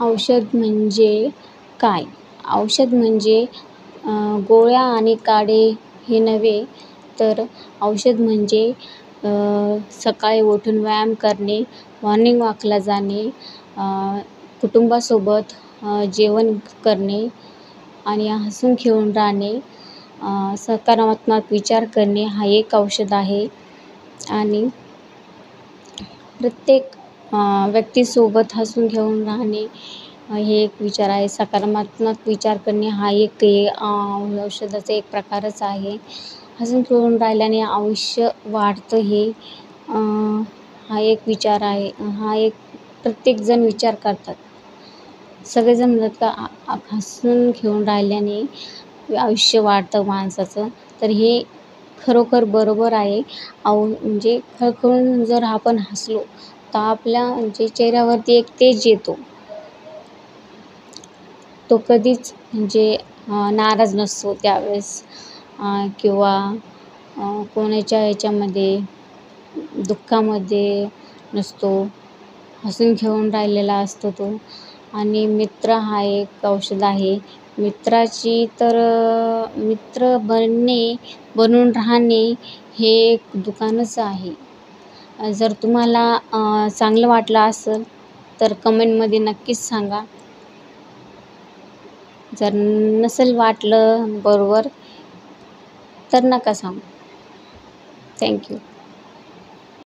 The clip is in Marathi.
औषध म्हणजे काय? औषध म्हणजे गोळ्या आणि काढे हे नव्हे, तर औषध म्हणजे सकाळी उठून व्यायाम करणे, मॉर्निंग वॉकला जाणे, कुटुंबासोबत जेवण करणे आणि हसून खेळून राहणे, सकारात्मक विचार करणे हा एक औषध आहे. आणि प्रत्येक व्यक्तीसोबत हसून खेळून राहणे हे एक विचार आहे. सकारात्मक विचार करणे हा एक औषधाचा एक प्रकारच आहे. हसून खेळून राहिल्याने आयुष्य वाढतं हे हा एक विचार आहे. हा एक प्रत्येकजण विचार करतात. सगळेजण म्हणतात का हसून खेळून राहिल्याने आयुष्य वाढतं माणसाचं. तर हे खरोखर बरोबर आहे. म्हणजे खळखळून जर आपण हसलो तर आपल्या म्हणजे चेहऱ्यावरती एक तेज येतो. तो कधीच म्हणजे नाराज नसतो त्यावेळेस किंवा कोणाच्या ह्याच्यामध्ये दुःखामध्ये नसतो. हसून खेळून राहिलेला असतो तो. आणि मित्र हा एक औषध आहे. मित्राची तर मित्र बनून राहणे हे एक दुकानच आहे. जर तुम्हाला चांगलं वाटलं असेल तर कमेंटमध्ये नक्कीच सांगा. जर नसेल वाटलं बरोबर तर नका सांगू. थँक्यू.